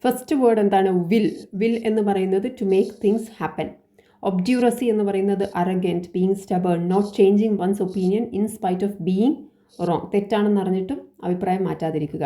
First word എന്താണ്? Will എന്ന് പറയുന്നത് to make things happen. Obduracy എന്ന് പറയുന്നത് arrogant, being stubborn, not changing one's opinion in spite of being wrong. തെറ്റാണെന്ന് അറിഞ്ഞിട്ടും അഭിപ്രായം മാറ്റാതിരിക്കുക.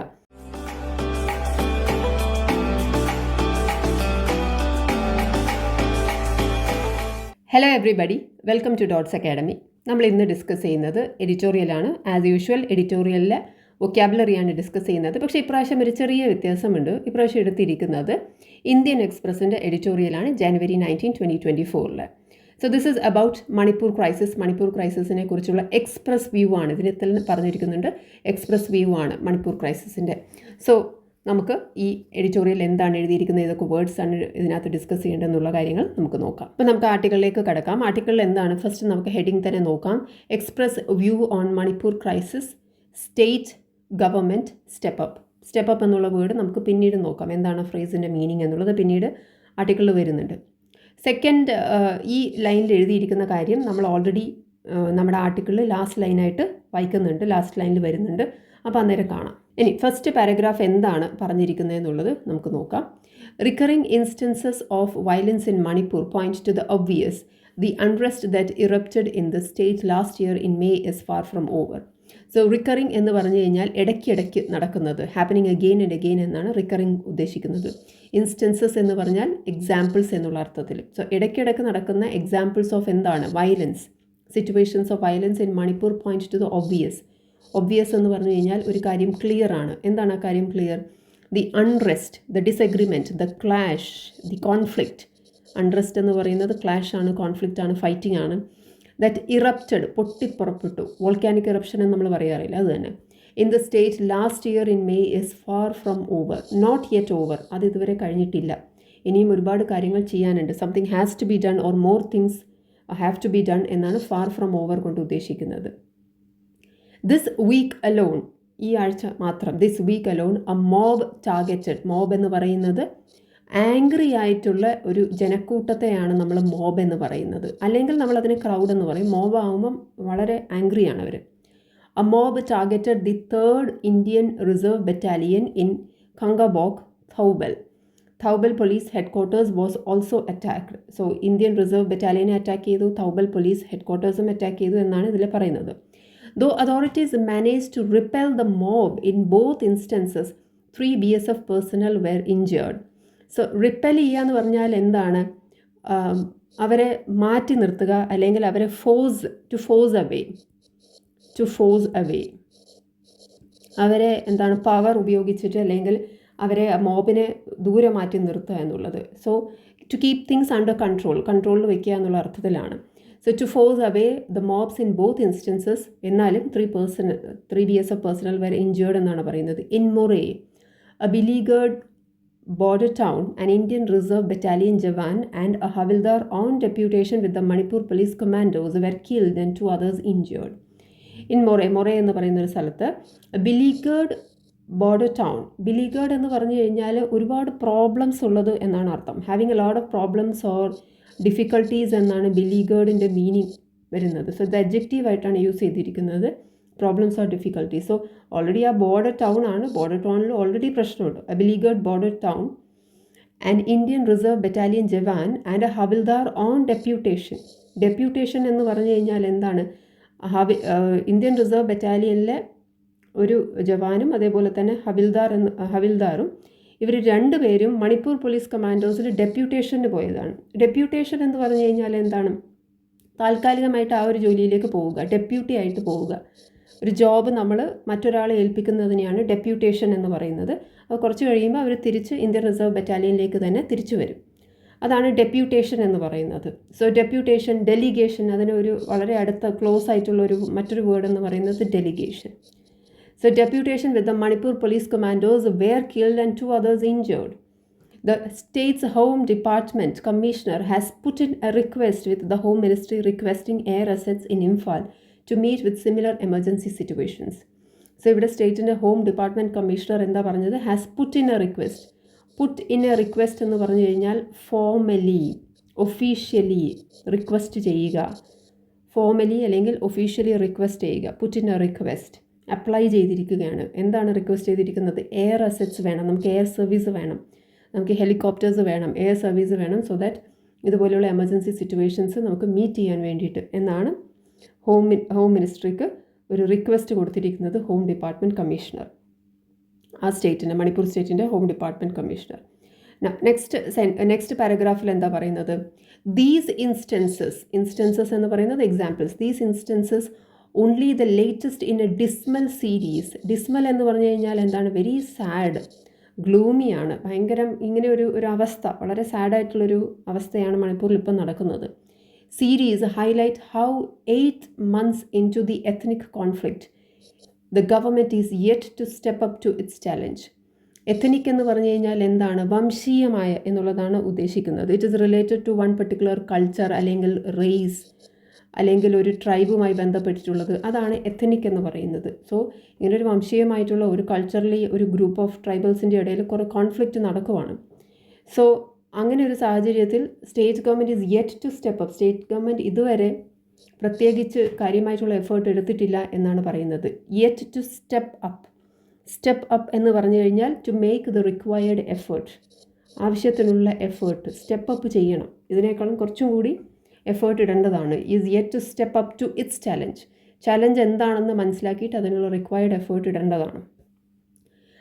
Hello everybody, welcome to Dots Academy. നമ്മൾ ഇന്ന് ഡിസ്കസ് ചെയ്യുന്നത് എഡിറ്റോറിയലാണ്. ആസ് യൂഷ്വൽ എഡിറ്റോറിയലിലെ വൊക്കാബുലറിയാണ് ഡിസ്കസ് ചെയ്യുന്നത്. പക്ഷേ ഇപ്രാവശ്യം ഒരു ചെറിയ വ്യത്യാസമുണ്ട്. ഇപ്രാവശ്യം എടുത്തിരിക്കുന്നത് ഇന്ത്യൻ എക്സ്പ്രസിൻ്റെ എഡിറ്റോറിയലാണ്, ജനുവരി 19, 2024. So this is about Manipur crisis. Manipur ക്രൈസിസിനെ കുറിച്ചുള്ള എക്സ്പ്രസ് വ്യൂ ആണ്. ഇതിൽ തന്നെ പറഞ്ഞിരിക്കുന്നുണ്ട് എക്സ്പ്രസ് വ്യൂ ആണ് മണിപ്പൂർ ക്രൈസിസിൻ്റെ. സോ നമുക്ക് ഈ എഡിറ്റോറിയൽ എന്താണ് എഴുതിയിരിക്കുന്നത്, ഏതൊക്കെ വേർഡ്സ് ആണ് ഇതിനകത്ത് ഡിസ്കസ് ചെയ്യേണ്ടതെന്നുള്ള കാര്യങ്ങൾ നമുക്ക് നോക്കാം. അപ്പോൾ നമുക്ക് ആർട്ടിക്കിളിലേക്ക് കടക്കാം. ആർട്ടിക്കിളിൽ എന്താണ്? ഫസ്റ്റ് നമുക്ക് ഹെഡിങ് തന്നെ നോക്കാം. Express view on Manipur crisis, state government step up. Step up എന്നുള്ള വേർഡ് നമുക്ക് പിന്നീട് നോക്കാം, എന്താണ് ഫ്രേസിൻ്റെ മീനിങ് എന്നുള്ളത് പിന്നീട് ആർട്ടിക്കിളിൽ വരുന്നുണ്ട്. സെക്കൻഡ്, ഈ ലൈനിൽ എഴുതിയിരിക്കുന്ന കാര്യം നമ്മൾ ഓൾറെഡി നമ്മുടെ ആർട്ടിക്കിളിൽ ലാസ്റ്റ് ലൈനായിട്ട് വായിക്കുന്നുണ്ട്, ലാസ്റ്റ് ലൈനിൽ വരുന്നുണ്ട്. അപ്പോൾ അന്നേരം കാണാം. ഇനി ഫസ്റ്റ് പാരഗ്രാഫ് എന്താണ് പറഞ്ഞിരിക്കുന്നത് എന്നുള്ളത് നമുക്ക് നോക്കാം. Recurring instances of violence in Manipur point to the obvious. The unrest that erupted in the state last year in May is far from over. So recurring എന്ന് പറഞ്ഞു കഴിഞ്ഞാൽ ഇടയ്ക്കിടയ്ക്ക് നടക്കുന്നത്, ഹാപ്പനിങ് അഗെയിൻ ആൻഡ് അഗെയിൻ എന്നാണ് റിക്കറിംഗ് ഉദ്ദേശിക്കുന്നത്. Instances എന്ന് പറഞ്ഞാൽ examples എന്നുള്ള അർത്ഥത്തിൽ. സോ ഇടയ്ക്കിടയ്ക്ക് നടക്കുന്ന എക്സാമ്പിൾസ് ഓഫ് എന്താണ്? Violence, situations of violence in Manipur point to the obvious. Obvious എന്ന് പറഞ്ഞു കഴിഞ്ഞാൽ ഒരു കാര്യം ക്ലിയർ ആണ്. എന്താണ് ആ കാര്യം clear? The unrest, the disagreement, the clash, the conflict. Unrest എന്ന് പറയുന്നത് ക്ലാഷ് ആണ്, കോൺഫ്ലിക്റ്റ് ആണ്, ഫൈറ്റിംഗ് ആണ്. ദാറ്റ് ഇറപ്റ്റഡ്, പൊട്ടിപ്പുറപ്പെട്ടു. വോൾക്കാനിക് ഇറപ്ഷൻ എന്ന് നമ്മൾ പറയാറില്ല, അത് തന്നെ. In the state last year in May is far from over. Not yet over, അത് ഇതുവരെ കഴിഞ്ഞിട്ടില്ല. ഇനിയും ഒരുപാട് കാര്യങ്ങൾ ചെയ്യാനുണ്ട്. Something has to be done or more things have to be done എന്നാണ് ഫാർ ഫ്രം ഓവർ കൊണ്ട് ഉദ്ദേശിക്കുന്നത്. ദിസ് വീക്ക് അലോൺ, ഈ ആഴ്ച മാത്രം, this week alone a mob targeted. Mob എന്ന് പറയുന്നത് ആംഗ്രി ആയിട്ടുള്ള ഒരു ജനക്കൂട്ടത്തെയാണ് നമ്മൾ മോബ് എന്ന് പറയുന്നത്. അല്ലെങ്കിൽ നമ്മളതിനെ ക്രൗഡ് എന്ന് പറയും. മോബ് ആകുമ്പം വളരെ ആംഗ്രിയാണ് അവർ. A mob targeted the 3rd Indian reserve battalion in Khangabok, Thoubal. Thoubal police headquarters was also attacked. So Indian reserve ബറ്റാലിയനെ അറ്റാക്ക് ചെയ്തു, തൗബൽ പോലീസ് ഹെഡ്ക്വാർട്ടേഴ്സും അറ്റാക്ക് ചെയ്തു എന്നാണ് ഇതിൽ പറയുന്നത്. Though authorities managed to repel the mob in both instances, 3 BSF personnel were injured. So ripple ചെയ്യുക എന്ന് പറഞ്ഞാൽ എന്താണ്? അവരെ മാറ്റി നിർത്തുക, അല്ലെങ്കിൽ അവരെ ഫോഴ്സ് അവേ, അവരെ എന്താണ് പവർ ഉപയോഗിച്ചിട്ട് അല്ലെങ്കിൽ അവരെ മോബിനെ ദൂരെ മാറ്റി നിർത്തുക എന്നുള്ളത്. So to keep things under കൺട്രോളിൽ വയ്ക്കുക എന്നുള്ള അർത്ഥത്തിലാണ്. So to force away the mobs in both instances, എന്നാലും 3 BSF personnel were injured എന്നാണ് പറയുന്നത്. In Moreh, a beleaguered border town, an Indian Reserve Battalion Jawan and a Havildar on deputation with the Manipur Police Commandos were killed and 2 others injured. In Moreh എന്ന് പറയുന്ന ഒരു സ്ഥലത്ത് beleaguered border town. beleaguered എന്ന് പറഞ്ഞു കഴിഞ്ഞാൽ ഒരുപാട് problems ഉള്ളത് എന്നാണ് അർത്ഥം. Having a lot of problems or difficulties എന്നാണ് ബിലീഗേർഡിൻ്റെ മീനിങ് വരുന്നത്. സോ ഇത് അഡ്ജക്റ്റീവ് ആയിട്ടാണ് യൂസ് ചെയ്തിരിക്കുന്നത്, problems or difficulties. So already ആ ബോർഡർ ടൗൺ ആണ്, ബോർഡർ ടൗണിൽ ഓൾറെഡി പ്രശ്നമുണ്ട്. A beleaguered border town, and Indian reserve battalion jawan and a havildar on deputation. Deputation എന്ന് പറഞ്ഞു കഴിഞ്ഞാൽ എന്താണ്? ഇന്ത്യൻ റിസർവ് ബറ്റാലിയനിലെ ഒരു ജവാനും അതേപോലെ തന്നെ ഹവിൽദാറും ഇവർ 2 പേരും മണിപ്പൂർ പോലീസ് കമാൻഡോസിൽ ഡെപ്യൂട്ടേഷന് പോയതാണ്. ഡെപ്യൂട്ടേഷൻ എന്ന് പറഞ്ഞു കഴിഞ്ഞാൽ എന്താണ്? താൽക്കാലികമായിട്ട് ആ ഒരു ജോലിയിലേക്ക് പോവുക, ഡെപ്യൂട്ടി ആയിട്ട് പോവുക. ഒരു ജോബ് നമ്മൾ മറ്റൊരാളെ ഏൽപ്പിക്കുന്നതിനെയാണ് ഡെപ്യൂട്ടേഷൻ എന്ന് പറയുന്നത്. അപ്പോൾ കുറച്ച് കഴിയുമ്പോൾ അവർ തിരിച്ച് ഇന്ത്യൻ റിസർവ് ബറ്റാലിയനിലേക്ക് തന്നെ തിരിച്ചു വരും. അതാണ് ഡെപ്യൂട്ടേഷൻ എന്ന് പറയുന്നത്. സോ ഡെപ്യൂട്ടേഷൻ, ഡെലിഗേഷൻ, അതിനൊരു വളരെ അടുത്ത ക്ലോസ് ആയിട്ടുള്ള മറ്റൊരു വേർഡ് എന്ന് പറയുന്നത് delegation. So deputation with the Manipur Police Commandos were killed and 2 others injured. The state's Home Department Commissioner has put in a request with the Home Ministry requesting air assets in Imphal to meet with similar emergency situations. So ഇവിടെ സ്റ്റേറ്റിൻ്റെ home department commissioner എന്താ പറഞ്ഞത്? Has put in A request എന്ന് പറഞ്ഞു കഴിഞ്ഞാൽ formally, officially request ചെയ്യുക. Formally അല്ലെങ്കിൽ officially request ചെയ്യുക. Put in A request, apply ചെയ്തിരിക്കുകയാണ്. എന്താണ് റിക്വസ്റ്റ് ചെയ്തിരിക്കുന്നത്? എയർ അസറ്റ്സ് വേണം, നമുക്ക് എയർ സർവീസ് വേണം. നമുക്ക് ഹെലികോപ്റ്റേഴ്സ് വേണം, എയർ സർവീസ് വേണം, സോ ദാറ്റ് ഇതുപോലെയുള്ള എമർജൻസി സിറ്റുവേഷൻസ് നമുക്ക് മീറ്റ് ചെയ്യാൻ വേണ്ടിയിട്ട് എന്നാണ് ഹോം മിനിസ്ട്രിക്ക് ഒരു റിക്വസ്റ്റ് കൊടുത്തിരിക്കുന്നത് ഹോം ഡിപ്പാർട്ട്മെൻറ്റ് കമ്മീഷണർ, ആ സ്റ്റേറ്റിൻ്റെ, മണിപ്പൂർ സ്റ്റേറ്റിൻ്റെ ഹോം ഡിപ്പാർട്ട്മെൻറ്റ് കമ്മീഷണർ. നെക്സ്റ്റ് പാരഗ്രാഫിൽ എന്താ പറയുന്നത്? ദീസ് ഇൻസ്റ്റൻസസ് എന്ന് പറയുന്നത് examples. These instances only the latest in a dismal series. Dismal എന്ന് പറഞ്ഞു കഴിഞ്ഞാൽ എന്താണ്? വെരി സാഡ്, ഗ്ലൂമിയാണ്, ഭയങ്കരം ഇങ്ങനെ ഒരു അവസ്ഥ, വളരെ സാഡായിട്ടുള്ളൊരു അവസ്ഥയാണ് മണിപ്പൂരിൽ ഇപ്പം നടക്കുന്നത്. Series highlight how 8 months into the ethnic conflict the government is yet to step up to its challenge. Ethnic എന്ന് പറഞ്ഞു കഴിഞ്ഞാൽ എന്താണ്? വംശീയമായ എന്നുള്ളതാണ് ഉദ്ദേശിക്കുന്നത്. It is related to one particular culture അല്ലെങ്കിൽ റേസ് അല്ലെങ്കിൽ ഒരു ട്രൈബുമായി ബന്ധപ്പെട്ടിട്ടുള്ളത്, അതാണ് എത്തനിക് എന്ന് പറയുന്നത്. സോ ഇങ്ങനൊരു വംശീയമായിട്ടുള്ള ഒരു കൾച്ചറലി ഒരു ഗ്രൂപ്പ് ഓഫ് ട്രൈബൽസിൻ്റെ ഇടയിൽ കുറേ കോൺഫ്ലിക്റ്റ് നടക്കുവാണ്. സോ അങ്ങനെ ഒരു സാഹചര്യത്തിൽ state government is yet to step up. State government ഇതുവരെ പ്രത്യേകിച്ച് കാര്യമായിട്ടുള്ള എഫേർട്ട് എടുത്തിട്ടില്ല എന്നാണ് പറയുന്നത്. യെറ്റ് ടു സ്റ്റെപ്പ് അപ്പ് എന്ന് പറഞ്ഞു കഴിഞ്ഞാൽ to make the required effort, ആവശ്യത്തിനുള്ള എഫേർട്ട്, സ്റ്റെപ്പ് അപ്പ് ചെയ്യണം, ഇതിനേക്കാളും കുറച്ചും കൂടി എഫേർട്ട് ഇടേണ്ടതാണ്. Is yet to step up to its challenge എന്താണെന്ന് മനസ്സിലാക്കിയിട്ട് അതിനുള്ള റിക്വയർഡ് എഫേർട്ട് ഇടേണ്ടതാണ്.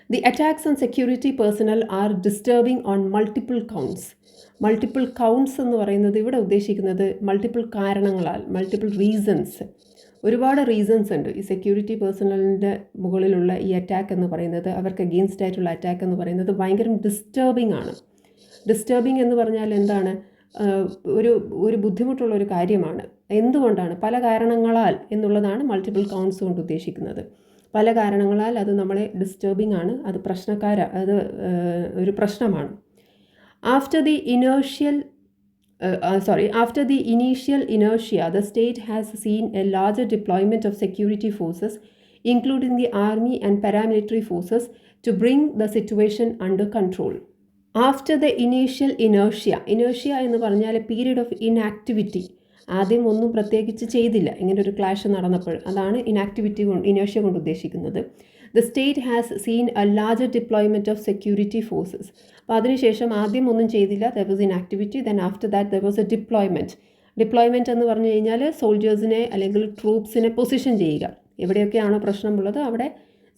The attacks on security personnel are disturbing on multiple counts എന്ന് പറയുന്നത് ഇവിടെ ഉദ്ദേശിക്കുന്നത് മൾട്ടിപ്പിൾ കാരണങ്ങളാൽ, മൾട്ടിപ്പിൾ റീസൺസ്, ഒരുപാട് റീസൺസ് ഉണ്ട്. ഈ സെക്യൂരിറ്റി പേഴ്സണലിൻ്റെ മുകളിലുള്ള ഈ അറ്റാക്ക് എന്ന് പറയുന്നത്, അവർക്ക് അഗെയിൻസ്റ്റ് ആയിട്ടുള്ള അറ്റാക്ക് എന്ന് പറയുന്നത് ഭയങ്കര ഡിസ്റ്റർബിംഗ് ആണ്. ഡിസ്റ്റർബിംഗ് എന്ന് പറഞ്ഞാൽ എന്താണ്? ഒരു ബുദ്ധിമുട്ടുള്ള ഒരു കാര്യമാണ്. എന്തുകൊണ്ടാണ്? പല കാരണങ്ങളാൽ എന്നുള്ളതാണ് മൾട്ടിപ്പിൾ കൗണ്ട്സ് കൊണ്ട് ഉദ്ദേശിക്കുന്നത്. പല കാരണങ്ങളാൽ അത് നമ്മളെ ഡിസ്റ്റർബിംഗ് ആണ്, അത് അത് ഒരു പ്രശ്നമാണ്. After the initial inertia, the state has seen a larger deployment of security forces, including the army and paramilitary forces, to bring the situation under control. After the initial inertia എന്ന് പറഞ്ഞാൽ period of inactivity, ആദ്യം ഒന്നും പ്രത്യേകിച്ച് ചെയ്തില്ല, ഇങ്ങനെ ഒരു clash നടന്നപ്പോൾ, അതാണ് ഇനേഷ്യ കൊണ്ട് ഉദ്ദേശിക്കുന്നത്. The state has seen a larger deployment of security forces. അപ്പോൾ അതിനുശേഷം ആദ്യം ഒന്നും ചെയ്തില്ല, there was inactivity. Then after that there was A deployment എന്ന് പറഞ്ഞു കഴിഞ്ഞാൽ സോൾജേഴ്സിനെ അല്ലെങ്കിൽ ട്രൂപ്സിനെ പൊസിഷൻ ചെയ്യുക, എവിടെയൊക്കെയാണോ പ്രശ്നമുള്ളത് അവിടെ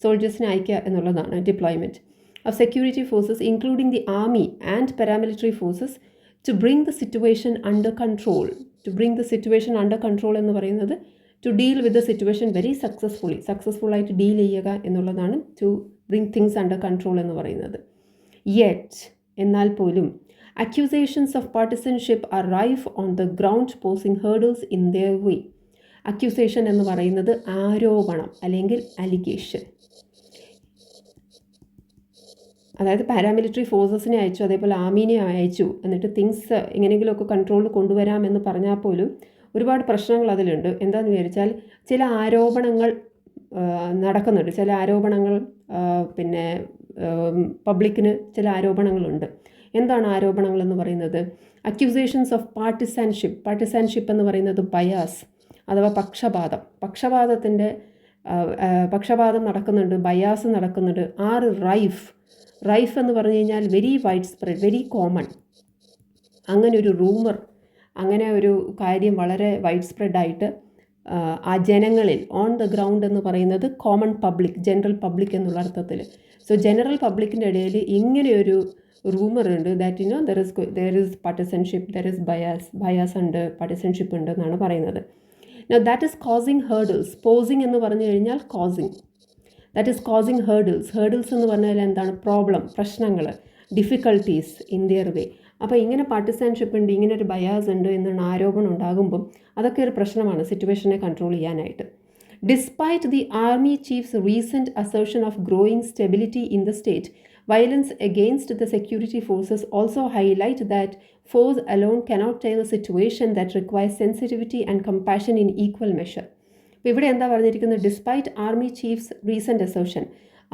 സോൾജേഴ്സിനെ അയക്കുക എന്നുള്ളതാണ് deployment of security forces, including the army and paramilitary forces, to bring the situation under control. എന്ന് പറയുന്നത് to deal with the situation very സക്സസ്ഫുള്ളായിട്ട് ഡീൽ ചെയ്യുക എന്നുള്ളതാണ് to bring things under control എന്ന് പറയുന്നത്. യെറ്റ് എന്നാൽ പോലും accusations of partisanship are rife on the ground, posing hurdles in their way. Accusation എന്ന് പറയുന്നത് ആരോപണം അല്ലെങ്കിൽ അലിഗേഷൻ. അതായത് പാരാമിലിറ്ററി ഫോഴ്സസിനെ അയച്ചു, അതേപോലെ ആർമീനെ അയച്ചു, എന്നിട്ട് തിങ്സ് എങ്ങനെയെങ്കിലുമൊക്കെ കൺട്രോളിൽ കൊണ്ടുവരാമെന്ന് പറഞ്ഞാൽ പോലും ഒരുപാട് പ്രശ്നങ്ങൾ അതിലുണ്ട്. എന്താണെന്ന് വിചാരിച്ചാൽ ചില ആരോപണങ്ങൾ നടക്കുന്നുണ്ട്, ചില ആരോപണങ്ങൾ പിന്നെ പബ്ലിക്കിന് ചില ആരോപണങ്ങളുണ്ട്. എന്താണ് ആരോപണങ്ങൾ എന്ന് പറയുന്നത്? അക്യൂസേഷൻസ് ഓഫ് പാർട്ടിസാൻഷിപ്പ് എന്ന് പറയുന്നത് ബയാസ് അഥവാ പക്ഷപാതം നടക്കുന്നുണ്ട്, ബയാസ് നടക്കുന്നുണ്ട്. റൈഫ് എന്ന് പറഞ്ഞു കഴിഞ്ഞാൽ very wide spread, very common. അങ്ങനെ ഒരു റൂമർ, അങ്ങനെ ഒരു കാര്യം വളരെ വൈഡ് സ്പ്രെഡായിട്ട് ആ ജനങ്ങളിൽ, ഓൺ ദ ഗ്രൗണ്ട് എന്ന് പറയുന്നത് കോമൺ പബ്ലിക്, ജനറൽ പബ്ലിക് എന്നുള്ള അർത്ഥത്തിൽ. സോ ജനറൽ പബ്ലിക്കിൻ്റെ ഇടയിൽ ഇങ്ങനെയൊരു റൂമർ ഉണ്ട്, that there is partisanship, there is bias ഉണ്ട്, പാർട്ടിസൺഷിപ്പ് ഉണ്ട് എന്നാണ് പറയുന്നത്. Now that is causing hurdles. Posing എന്ന് പറഞ്ഞു കഴിഞ്ഞാൽ that is causing hurdles എന്ന് പറഞ്ഞാൽ എന്താണ്? പ്രശ്നങ്ങൾ, ഡിഫിക്കൽട്ടീസ് ഇൻ ദിയർ വേ. അപ്പോൾ ഇങ്ങനെ പാർട്ടിസാൻഷിപ്പ് ഉണ്ട്, ഇങ്ങനെ ഒരു ബയാസ് ഉണ്ട് എന്നുള്ള ആരോപണം ഉണ്ടാകുമ്പം അതൊക്കെ ഒരു പ്രശ്നമാണ് സിറ്റുവേഷനെ കൺട്രോൾ ചെയ്യാനായിട്ട്. Despite the army chief's recent assertion of growing stability in the state, violence against the security forces also highlight that force alone cannot tame a situation that requires sensitivity and compassion in equal measure. ഇപ്പോൾ ഇവിടെ എന്താ പറഞ്ഞിരിക്കുന്നത്? Despite army chief's recent assertion.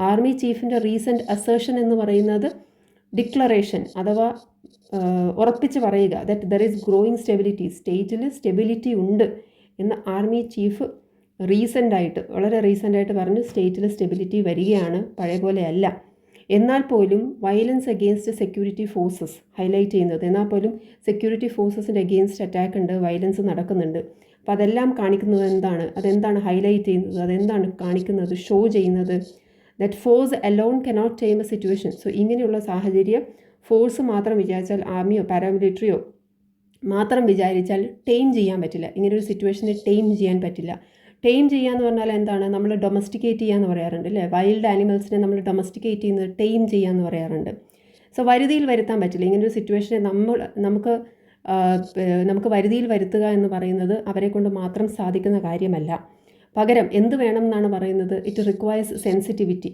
Army ചീഫിൻ്റെ recent assertion എന്ന് പറയുന്നത് declaration അഥവാ ഉറപ്പിച്ച് പറയുക, that there is growing stability, സ്റ്റേറ്റിൽ സ്റ്റെബിലിറ്റി ഉണ്ട് എന്ന് ആർമി ചീഫ് വളരെ റീസെൻ്റായിട്ട് പറഞ്ഞു. സ്റ്റേറ്റിൽ സ്റ്റെബിലിറ്റി വരികയാണ്, പഴയ പോലെയല്ല. എന്നാൽ പോലും violence against security forces highlight ചെയ്യുന്നത്, എന്നാൽ പോലും സെക്യൂരിറ്റി ഫോഴ്സസിൻ്റെ അഗെയിൻസ്റ്റ് അറ്റാക്ക് ഉണ്ട്, വയലൻസ് നടക്കുന്നുണ്ട്. അപ്പോൾ അതെല്ലാം കാണിക്കുന്നത് എന്താണ്, അതെന്താണ് ഹൈലൈറ്റ് ചെയ്യുന്നത്, അതെന്താണ് കാണിക്കുന്നത്, ഷോ ചെയ്യുന്നത്? That force alone cannot time A situation. So ഇങ്ങനെയുള്ള സാഹചര്യം ഫോഴ്സ് മാത്രം വിചാരിച്ചാൽ, ആർമിയോ പാരാമിലിറ്ററിയോ മാത്രം വിചാരിച്ചാൽ ടൈം ചെയ്യാൻ പറ്റില്ല. ഇങ്ങനൊരു സിറ്റുവേഷനെ ടൈം ചെയ്യാൻ പറ്റില്ല. ടൈം ചെയ്യാന്ന് പറഞ്ഞാൽ എന്താണ്, നമ്മൾ ഡൊമസ്റ്റിക്കേറ്റ് ചെയ്യാന്ന് പറയാറുണ്ട് അല്ലേ? വൈൽഡ് ആനിമൽസിനെ നമ്മൾ ഡൊമസ്റ്റിക്കേറ്റ് ചെയ്യുന്നത് ടൈം ചെയ്യാന്ന് പറയാറുണ്ട്. സോ വരുതിയിൽ വരുത്താൻ പറ്റില്ല. ഇങ്ങനൊരു സിറ്റുവേഷനെ നമുക്ക് വരുതിയിൽ വരുത്തുക എന്ന് പറയുന്നത് അവരെ കൊണ്ട് മാത്രം സാധിക്കുന്ന കാര്യമല്ല. പകരം എന്ത് വേണം എന്നാണ് പറയുന്നത്? ഇറ്റ് റിക്വയർസ് സെൻസിറ്റിവിറ്റി,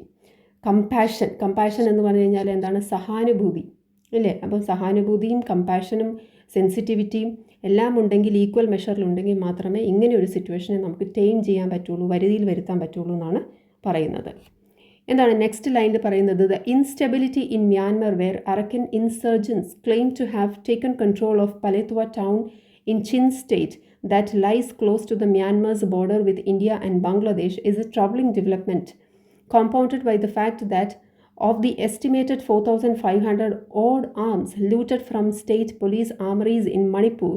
കമ്പാഷൻ എന്ന് പറഞ്ഞു കഴിഞ്ഞാൽ എന്താണ്? സഹാനുഭൂതി അല്ലേ? അപ്പോൾ സഹാനുഭൂതിയും കമ്പാഷനും സെൻസിറ്റിവിറ്റിയും എല്ലാം ഉണ്ടെങ്കിൽ, ഈക്വൽ മെഷറിലുണ്ടെങ്കിൽ മാത്രമേ ഇങ്ങനെ ഒരു സിറ്റുവേഷനെ നമുക്ക് ടൈം ചെയ്യാൻ പറ്റുള്ളൂ, വരുതിയിൽ വരുത്താൻ പറ്റുള്ളൂ എന്നാണ് പറയുന്നത്. എന്താണ് നെക്സ്റ്റ് ലൈനിൽ പറയുന്നത്? The instability in Myanmar where Arakan insurgents claim to have taken control of Paletwa town in Chin state that lies close to the Myanmar's border with India and Bangladesh is a troubling development, compounded by the fact that of the estimated 4,500 odd arms looted from state police armories in Manipur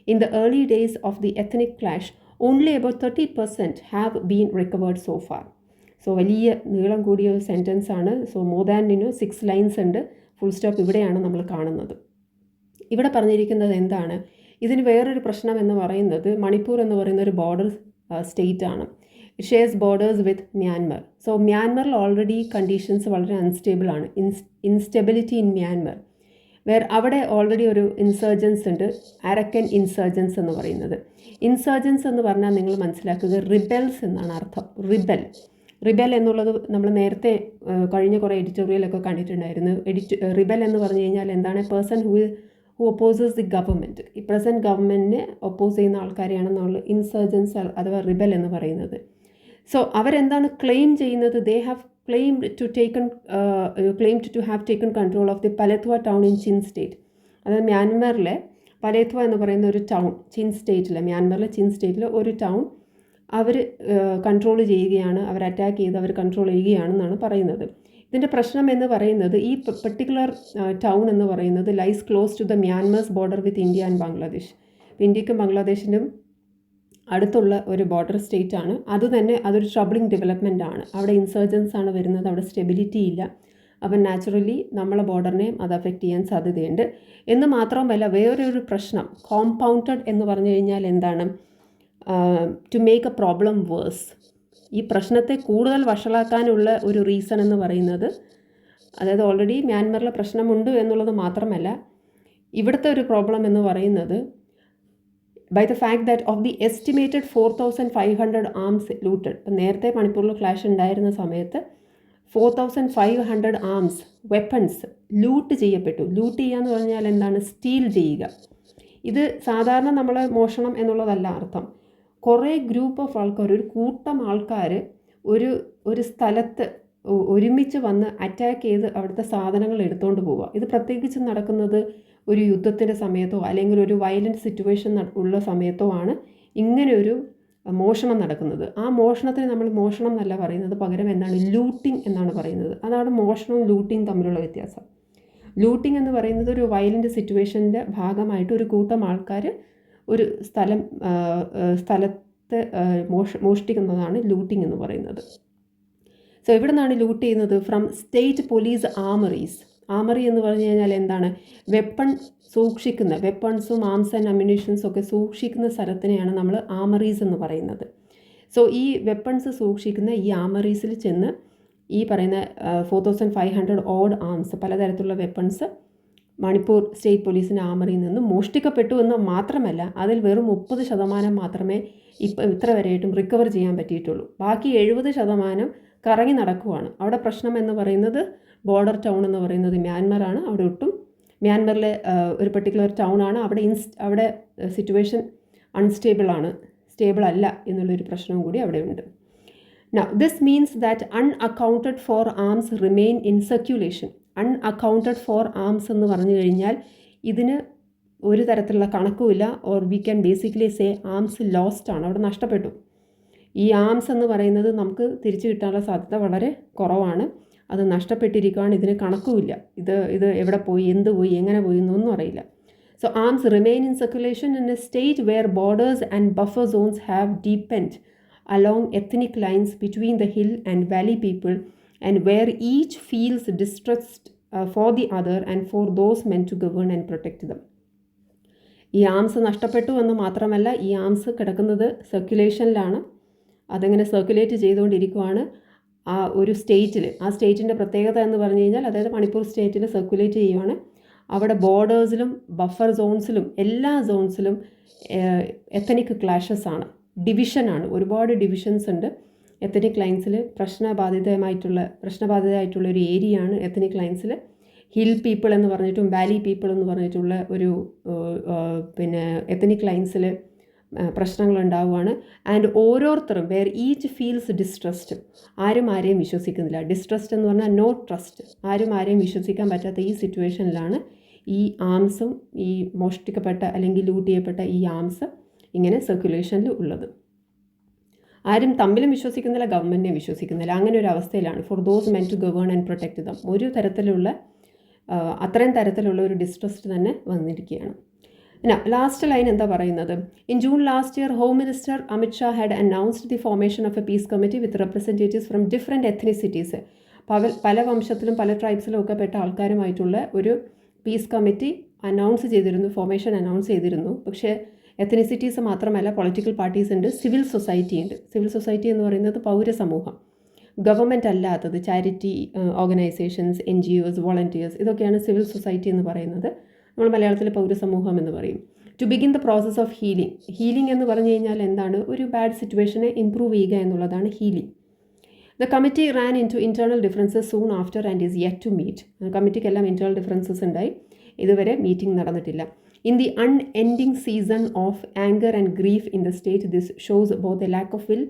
in the early days of the ethnic clash, only about 30% have been recovered so far. So വലിയ നീളം കൂടിയ ഒരു sentence ആണ്. So more than 6 lines ഉണ്ട്. Full stop ഇവിടെയാണ് നമ്മൾ കാണുന്നത്. ഇവിടെ പറഞ്ഞിരിക്കുന്നത് എന്താണ്? ഇതിന് വേറൊരു പ്രശ്നം എന്ന് പറയുന്നത്, മണിപ്പൂർ എന്ന് പറയുന്ന ഒരു ബോർഡർ സ്റ്റേറ്റ് ആണ്. It shares borders with Myanmar. So മ്യാൻമറിൽ ഓൾറെഡി കണ്ടീഷൻസ് വളരെ അൺസ്റ്റേബിൾ ആണ്. ഇൻസ്റ്റെബിലിറ്റി ഇൻ മ്യാൻമർ അവിടെ ഓൾറെഡി ഒരു ഇൻസർജൻസ് ഉണ്ട്, അരക്കൻ ഇൻസർജൻസ് എന്ന് പറയുന്നത്. ഇൻസർജൻസ് എന്ന് പറഞ്ഞാൽ നിങ്ങൾ മനസ്സിലാക്കുക, റിബെൽസ് എന്നാണ് അർത്ഥം. റിബൽ എന്നുള്ളത് നമ്മൾ നേരത്തെ കഴിഞ്ഞ കുറേ എഡിറ്റോറിയലൊക്കെ കണ്ടിട്ടുണ്ടായിരുന്നു. റിബൽ എന്ന് പറഞ്ഞു കഴിഞ്ഞാൽ എന്താണ്? Person who opposes the government. ഈ പ്രസൻറ്റ് ഗവൺമെൻറ്റിനെ ഒപ്പോസ് ചെയ്യുന്ന ആൾക്കാരെയാണ് നമ്മൾ ഇൻസർജൻസ് അഥവാ റിബൽ എന്ന് പറയുന്നത്. സോ അവരെന്താണ് ക്ലെയിം ചെയ്യുന്നത്? They have claimed to have taken control of the Palathwa town in Chin state. അതായത് മ്യാൻമറിലെ പലേത്വ എന്ന് പറയുന്ന ഒരു ടൗൺ, ചിൻ സ്റ്റേറ്റിലെ, മ്യാൻമറിലെ ചിൻ സ്റ്റേറ്റിലെ ഒരു ടൗൺ അവർ കൺട്രോൾ ചെയ്യുകയാണ്, അവർ അറ്റാക്ക് ചെയ്ത് അവർ കൺട്രോൾ ചെയ്യുകയാണെന്നാണ് പറയുന്നത്. ഇതിൻ്റെ പ്രശ്നം എന്ന് പറയുന്നത്, ഈ പെർട്ടിക്കുലർ ടൗൺ എന്ന് പറയുന്നത് lies close to the Myanmar's border with India and Bangladesh. ഇന്ത്യക്കും ബംഗ്ലാദേശിനും അടുത്തുള്ള ഒരു ബോർഡർ സ്റ്റേറ്റ് ആണ്. അതൊരു ട്രബിളിംഗ് ഡെവലപ്മെൻ്റ് ആണ്. അവിടെ ഇൻസർജൻസ് ആണ് വരുന്നത്, അവിടെ സ്റ്റെബിലിറ്റി ഇല്ല. അപ്പം നാച്ചുറലി നമ്മളെ ബോർഡറിനെയും അത് അഫക്റ്റ് ചെയ്യാൻ സാധ്യതയുണ്ട്. എന്ന് മാത്രമല്ല, വേറൊരു പ്രശ്നം, കോമ്പൗണ്ടഡ് എന്ന് പറഞ്ഞു കഴിഞ്ഞാൽ എന്താണ്? To make a problem worse. ഈ പ്രശ്നത്തെ കൂടുതൽ വഷളാക്കാനുള്ള ഒരു റീസൺ എന്ന് പറയുന്നത്, അതായത് ഓൾറെഡി മ്യാൻമറിലെ പ്രശ്നമുണ്ട് എന്നുള്ളത് മാത്രമല്ല, ഇവിടുത്തെ ഒരു പ്രോബ്ലം എന്ന് പറയുന്നത് by the fact that of the estimated 4,500 arms looted. ഇപ്പം നേരത്തെ മണിപ്പൂരിൽ ക്ലാഷ് ഉണ്ടായിരുന്ന സമയത്ത് 4,500 ആംസ്, വെപ്പൺസ് ലൂട്ട് ചെയ്യപ്പെട്ടു. ലൂട്ട് ചെയ്യുക എന്ന് പറഞ്ഞാൽ എന്താണ്? സ്റ്റീൽ ചെയ്യുക. ഇത് സാധാരണ നമ്മൾ മോഷണം എന്നുള്ളതല്ല അർത്ഥം. കുറേ ഗ്രൂപ്പ് ഓഫ് ആൾക്കാർ, ഒരു കൂട്ടം ആൾക്കാർ ഒരു സ്ഥലത്ത് ഒരുമിച്ച് വന്ന് അറ്റാക്ക് ചെയ്ത് അവിടുത്തെ സാധനങ്ങൾ എടുത്തുകൊണ്ട് പോവുക. ഇത് പ്രത്യേകിച്ച് നടക്കുന്നത് ഒരു യുദ്ധത്തിൻ്റെ സമയത്തോ അല്ലെങ്കിൽ ഒരു വയലൻറ്റ് സിറ്റുവേഷൻ ഉള്ള സമയത്തോ ആണ് ഇങ്ങനെ ഒരു മോഷണം നടക്കുന്നത്. ആ മോഷണത്തിന് നമ്മൾ മോഷണം എന്നല്ല പറയുന്നത്, പകരം എന്താണ്? ലൂട്ടിംഗ് എന്നാണ് പറയുന്നത്. അതാണ് മോഷണവും ലൂട്ടിങ് തമ്മിലുള്ള വ്യത്യാസം. ലൂട്ടിംഗ് എന്ന് പറയുന്നത് ഒരു വയലൻറ്റ് സിറ്റുവേഷൻ്റെ ഭാഗമായിട്ട് ഒരു കൂട്ടം ആൾക്കാർ ഒരു സ്ഥലത്ത് മോഷ്ടിക്കുന്നതാണ് ലൂട്ടിംഗ് എന്ന് പറയുന്നത്. സോ ഇവിടെ നിന്നാണ് ലൂട്ട് ചെയ്യുന്നത്? From state police armouries. Armoury എന്ന് പറഞ്ഞു കഴിഞ്ഞാൽ എന്താണ്? വെപ്പൺ സൂക്ഷിക്കുന്ന, വെപ്പൺസും ആംസ് ആൻഡ് അമ്യൂണിഷൻസും ഒക്കെ സൂക്ഷിക്കുന്ന സ്ഥലത്തിനെയാണ് നമ്മൾ ആമറീസ് എന്ന് പറയുന്നത്. സോ ഈ വെപ്പൺസ് സൂക്ഷിക്കുന്ന ഈ ആമറീസിൽ ചെന്ന് ഈ പറയുന്ന 4,500 ഓഡ് ആംസ്, പലതരത്തിലുള്ള വെപ്പൺസ് മണിപ്പൂർ സ്റ്റേറ്റ് പോലീസിൻ്റെ ആമറിയിൽ നിന്ന് മോഷ്ടിക്കപ്പെട്ടു എന്ന് മാത്രമല്ല, അതിൽ വെറും 30% മാത്രമേ ഇത്ര വരെയായിട്ടും റിക്കവർ ചെയ്യാൻ പറ്റിയിട്ടുള്ളൂ. ബാക്കി 70% കറങ്ങി നടക്കുവാണ്. അവിടെ പ്രശ്നം എന്ന് പറയുന്നത് ബോർഡർ ടൗൺ എന്ന് പറയുന്നത് മ്യാൻമറാണ്. അവിടെ മ്യാൻമറിലെ ഒരു പെർട്ടിക്കുലർ ടൗൺ ആണ്. അവിടെ സിറ്റുവേഷൻ സ്റ്റേബിൾ അല്ല എന്നുള്ളൊരു പ്രശ്നവും കൂടി അവിടെ ഉണ്ട്. Now, this means that unaccounted for arms remain in circulation. Unaccounted for arms എന്ന് പറഞ്ഞു കഴിഞ്ഞാൽ ഇതിന് ഒരു തരത്തിലുള്ള കണക്കുമില്ല. Or we can basically say arms lost ആണ്, അവിടെ നഷ്ടപ്പെട്ടു. ഈ ആംസ് എന്ന് പറയുന്നത് നമുക്ക് തിരിച്ചു കിട്ടാനുള്ള സാധ്യത വളരെ കുറവാണ്. അത് നഷ്ടപ്പെട്ടിരിക്കുകയാണ്. ഇതിന് കണക്കുമില്ല. ഇത് എവിടെ പോയി, എന്ത് പോയി, എങ്ങനെ പോയി എന്നൊന്നും അറിയില്ല. So arms remain in circulation in a state where borders and buffer zones have deepened along ethnic lines between the hill and valley people, and where each feels distrust for the other and for those meant to govern and protect them. ഈ arms നഷ്ടപ്പെട്ടു എന്ന് മാത്രമല്ല, ഈ arms കിടക്കുന്നത് സർക്കുലേഷനിലാണ്. അതങ്ങനെ circulate ചെയ്തുകൊണ്ടിരിക്കുകയാണ് ആ ഒരു സ്റ്റേറ്റിൽ. ആ സ്റ്റേറ്റിൻ്റെ പ്രത്യേകത എന്ന് പറഞ്ഞു കഴിഞ്ഞാൽ, അതായത് മണിപ്പൂർ സ്റ്റേറ്റിൽ സർക്കുലേറ്റ് ചെയ്യുവാണ്. അവിടെ ബോർഡേഴ്സിലും ബഫർ സോൺസിലും എല്ലാ സോൺസിലും എത്തനിക് ക്ലാഷസ് ആണ്, ഡിവിഷനാണ്. ഒരുപാട് ഡിവിഷൻസ് ഉണ്ട് എത്തനിക് ലൈൻസിൽ. പ്രശ്നബാധിതമായിട്ടുള്ള ഒരു ഏരിയയാണ് എത്തനിക് ലൈൻസിൽ. ഹിൽ പീപ്പിൾ എന്ന് പറഞ്ഞിട്ടും വാലി പീപ്പിൾ എന്ന് പറഞ്ഞിട്ടുള്ള ഒരു എത്തനിക് ലൈൻസിൽ പ്രശ്നങ്ങളുണ്ടാവുകയാണ്. ആൻഡ് ഓരോരുത്തരും വേർ ഈച്ച് ഫീൽസ് ഡിസ്ട്രസ്റ്റ്, ആരെയും വിശ്വസിക്കുന്നില്ല. ഡിസ്ട്രസ്റ്റ് എന്ന് പറഞ്ഞാൽ നോ ട്രസ്റ്റ്, ആരെയും വിശ്വസിക്കാൻ പറ്റാത്ത ഈ സിറ്റുവേഷനിലാണ് ഈ ആംസും ഈ മോഷ്ടിക്കപ്പെട്ട അല്ലെങ്കിൽ ലൂട്ട് ചെയ്യപ്പെട്ട ഈ ആംസ് ഇങ്ങനെ സർക്കുലേഷനിൽ ഉള്ളത്. ആരും തമ്മിലും വിശ്വസിക്കുന്നില്ല, ഗവൺമെൻറ്റിനെ വിശ്വസിക്കുന്നില്ല. അങ്ങനെ ഒരു അവസ്ഥയിലാണ്. For those men to govern and protect them, ഒരു തരത്തിലുള്ള അത്രയും തരത്തിലുള്ള ഒരു ഡിസ്ട്രസ്റ്റ് തന്നെ വന്നിരിക്കുകയാണ്. ലാസ്റ്റ് ലൈൻ എന്താ പറയുന്നത്? In June last year home minister Amit Shah had announced the formation of a peace committee with representatives from different ethnicities. പല വംശത്തിലും പല ട്രൈബ്സിലും ഒക്കെ പെട്ട ആൾക്കാരുമായിട്ടുള്ള ഒരു പീസ് കമ്മിറ്റി ഫോർമേഷൻ അനൗൺസ് ചെയ്തിരുന്നു. പക്ഷേ എത്നിസിറ്റീസ് മാത്രമല്ല, പൊളിറ്റിക്കൽ പാർട്ടീസ് ഉണ്ട്, സിവിൽ സൊസൈറ്റി ഉണ്ട്. സിവിൽ സൊസൈറ്റി എന്ന് പറയുന്നത് പൗരസമൂഹം, ഗവൺമെൻറ് അല്ലാത്തത്, ചാരിറ്റി ഓർഗനൈസേഷൻസ്, NGOs, വോളണ്ടിയേഴ്സ്, ഇതൊക്കെയാണ് സിവിൽ സൊസൈറ്റി എന്ന് പറയുന്നത്. നമ്മൾ മലയാളത്തിൽ പൗരസമൂഹം എന്ന് പറയും. To begin the process of healing. Healing എന്ന് പറഞ്ഞു കഴിഞ്ഞാൽ എന്താണ്? ഒരു ബാഡ് സിറ്റുവേഷനെ ഇംപ്രൂവ് ചെയ്യുക എന്നുള്ളതാണ് healing. The committee ran into internal differences soon after and is yet to meet. കമ്മിറ്റിക്കെല്ലാം ഇൻറ്റേർണൽ ഡിഫറൻസസ് ഉണ്ടായി, ഇതുവരെ മീറ്റിംഗ് നടന്നിട്ടില്ല. In the unending season of anger and grief in the state, this shows both a lack of will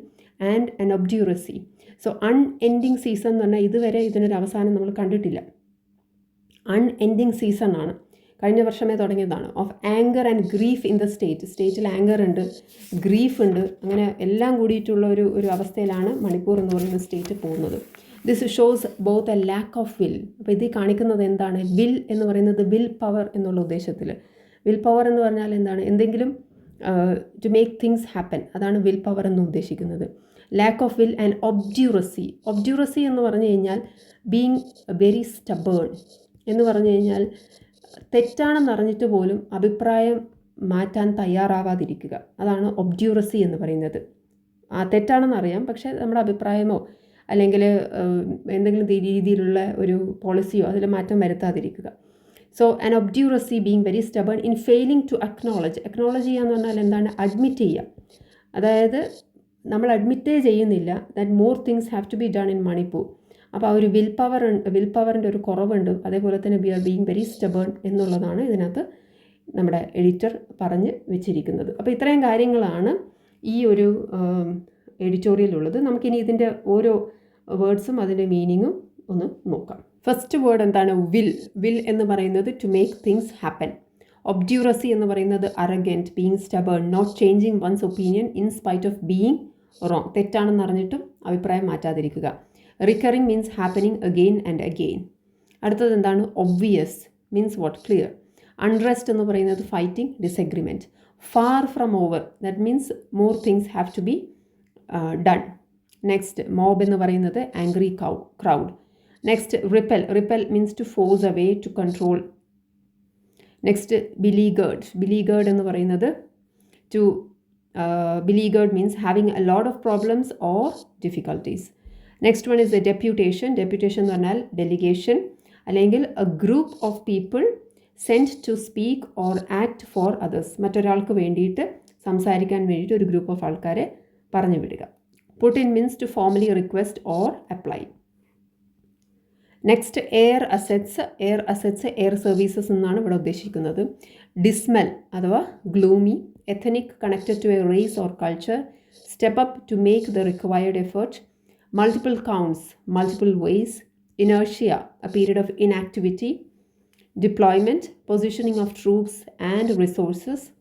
and an obduracy. So unending season എന്ന് പറഞ്ഞാൽ ഇതുവരെ ഇതിനൊരു അവസാനം നമ്മൾ കണ്ടിട്ടില്ല. അൺഎൻഡിങ് സീസൺ ആണ്, കഴിഞ്ഞ വർഷമേ തുടങ്ങിയതാണ്. Of anchor and grief in the state. സ്റ്റേറ്റിൽ ആങ്കർ ഉണ്ട്, ഗ്രീഫ് ഉണ്ട്, അങ്ങനെ എല്ലാം കൂടിയിട്ടുള്ള ഒരു അവസ്ഥയിലാണ് മണിപ്പൂർ എന്ന് പറയുന്ന സ്റ്റേറ്റ് പോകുന്നത്. This shows both A lakh of will. അപ്പോൾ ഇത് കാണിക്കുന്നത് എന്താണ്? വിൽ എന്ന് പറയുന്നത് വിൽ പവർ എന്നുള്ള ഉദ്ദേശത്തിൽ. വിൽ പവർ എന്ന് പറഞ്ഞാൽ എന്താണ്? എന്തെങ്കിലും ടു മേക്ക് തിങ്സ് ഹാപ്പൻ, അതാണ് വിൽ പവർ എന്ന് ഉദ്ദേശിക്കുന്നത്. Lack of will and obduracy. Obduracy എന്ന് പറഞ്ഞു കഴിഞ്ഞാൽ ബീങ് വെരി സ്റ്റബേൺ എന്ന് പറഞ്ഞു കഴിഞ്ഞാൽ തെറ്റാണെന്ന് അറിഞ്ഞിട്ട് പോലും അഭിപ്രായം മാറ്റാൻ തയ്യാറാവാതിരിക്കുക, അതാണ് ഒബ്ഡ്യൂറസി എന്ന് പറയുന്നത്. തെറ്റാണെന്ന് അറിയാം, പക്ഷേ നമ്മുടെ അഭിപ്രായമോ അല്ലെങ്കിൽ എന്തെങ്കിലും രീതിയിലുള്ള ഒരു പോളിസിയോ അതിൽ മാറ്റം വരുത്താതിരിക്കുക. So an obduracy being very stubborn in failing to acknowledge. Acknowledge ചെയ്യുക എന്ന് പറഞ്ഞാൽ എന്താണ്? അഡ്മിറ്റ് ചെയ്യുക. അതായത് നമ്മൾ അഡ്മിറ്റേ ചെയ്യുന്നില്ല that more things have to be done in Manipur. അപ്പോൾ ആ ഒരു വിൽ പവറിൻ്റെ ഒരു കുറവുണ്ട്. അതേപോലെ തന്നെ we are being very stubborn എന്നുള്ളതാണ് ഇതിനകത്ത് നമ്മുടെ എഡിറ്റർ പറഞ്ഞ് വെച്ചിരിക്കുന്നത്. അപ്പോൾ ഇത്രയും കാര്യങ്ങളാണ് ഈ ഒരു എഡിറ്റോറിയലുള്ളത്. നമുക്കിനി ഇതിൻ്റെ ഓരോ വേർഡ്സും അതിൻ്റെ മീനിങ്ങും ഒന്ന് നോക്കാം. ഫസ്റ്റ് വേർഡ് എന്താണ്? വിൽ എന്ന് പറയുന്നത് to make things happen. Obduracy എന്ന് പറയുന്നത് arrogant, being stubborn, not changing one's opinion in spite of being wrong. തെറ്റാണെന്ന് അറിഞ്ഞിട്ടും അഭിപ്രായം മാറ്റാതിരിക്കുക. Recurring means happening again and again. അടുത്തത് എന്താണ്? Obvious means what? Clear. Unrest എന്ന് പറയുന്നത് fighting, disagreement. Far from over, that means more things have to be done. Next mob എന്ന് പറയുന്നത് angry crowd. Next repel means to force away, to control. Next ബിലീഗേർഡ് എന്ന് പറയുന്നത് beleaguered means having a lot of problems or difficulties. Next one is deputation എന്ന് പറഞ്ഞാൽ delegation അല്ലെങ്കിൽ a group of people sent to speak or act for others. മറ്റൊരാൾക്ക് വേണ്ടിയിട്ട് സംസാരിക്കാൻ വേണ്ടിയിട്ട് ഒരു ഗ്രൂപ്പ് ഓഫ് ആൾക്കാരെ പറഞ്ഞു വിടുക. Put in means to formally request or apply. Next air assets air services എന്നാണ് ഇവിടെ ഉദ്ദേശിക്കുന്നത്. ഡിസ്മൽ അഥവാ gloomy. Ethnic connected to a race or culture. Step up to make the required effort. Multiple counts, multiple ways. Inertia, a period of inactivity. Deployment, positioning of troops and resources.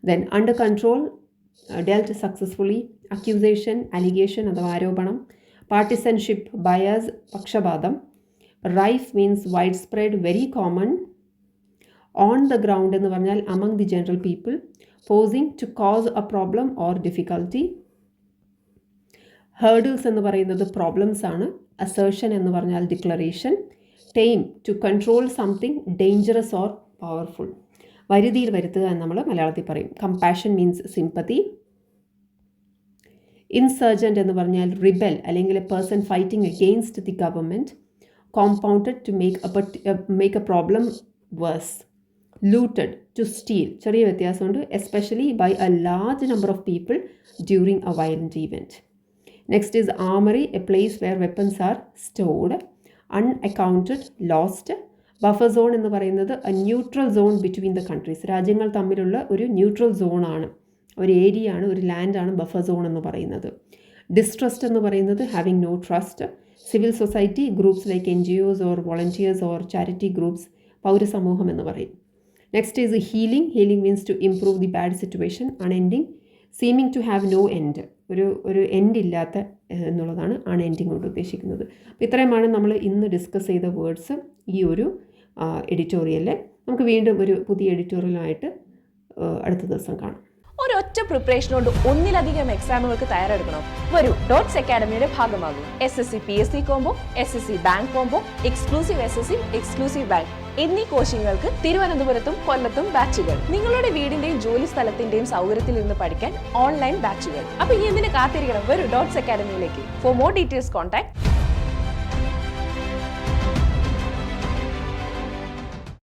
Then under control, dealt successfully. Accusation, allegation അഥവാ ആരോപണം. Partisanship, bias, പക്ഷപാതം. Rife means widespread, very common. On the ground എന്ന് പറഞ്ഞാൽ among the general people. Posing, to cause a problem or difficulty. Hurdles എന്ന് പറയുന്നത് problems ആണ്. Assertion എന്ന് പറഞ്ഞാൽ declaration. Tame, to control something dangerous or powerful. വരുതിയിൽ വരുത്തുക എന്ന് നമ്മൾ മലയാളത്തിൽ പറയും. Compassion means sympathy. ഇൻസർജൻറ്റ് എന്ന് പറഞ്ഞാൽ റിബൽ അല്ലെങ്കിൽ a person fighting against the government. Compounded, to make a problem worse. Looted, to steal, ചെറിയ വ്യത്യാസമുണ്ട്. Especially by a large number of people during a violent event. Next is armoury, a place where weapons are stored. Unaccounted, lost. Buffer zone എന്ന് പറയുന്നത് a neutral zone between the countries. രാജ്യങ്ങൾ തമ്മിലുള്ള ഒരു neutral സോണാണ്, ഒരു area ആണ്, ഒരു ലാൻഡാണ് buffer zone എന്ന് പറയുന്നത്. ഡിസ്ട്രസ്റ്റ് എന്ന് പറയുന്നത് having no trust. Civil society, groups like NGOs or volunteers or charity groups, പൗരസമൂഹം എന്ന് പറയും. Next is healing. Healing means to improve the bad situation. Unending, seeming to have no end, ഒരു end ഇല്ലാത്ത എന്നുള്ളതാണ് unending കൊണ്ട് ഉദ്ദേശിക്കുന്നത്. അപ്പോൾ ഇത്രയുമാണ് നമ്മൾ ഇന്ന് ഡിസ്കസ് ചെയ്ത വേർഡ്സ് ഈ ഒരു എഡിറ്റോറിയലിൽ. നമുക്ക് വീണ്ടും ഒരു പുതിയ എഡിറ്റോറിയലുമായിട്ട് അടുത്ത ദിവസം കാണാം. ഒരൊറ്റ പ്രിപ്പറേഷൻ കൊണ്ട് ഒന്നിലധികം എക്സാമുകൾക്ക് തയ്യാറെടുക്കണോ? വരൂ, ഡോട്ട്സ് അക്കാഡമിയുടെ ഭാഗമാകും. SSC PSC combo, SSC bank combo, exclusive SSC, exclusive bank എന്നീ കോച്ചിങ്ങുകൾക്ക് തിരുവനന്തപുരത്തും കൊല്ലത്തും ബാച്ചുകൾ. നിങ്ങളുടെ വീടിന്റെയും ജോലി സ്ഥലത്തിന്റെയും സൗകര്യത്തിൽ നിന്ന് പഠിക്കാൻ ഓൺലൈൻ ബാച്ചുകൾ. അപ്പൊ ഇനി എന്തിനു കാത്തിരിക്കണം? വരൂ ഡോട്ട്സ് അക്കാഡമിയിലേക്ക്. For more details contact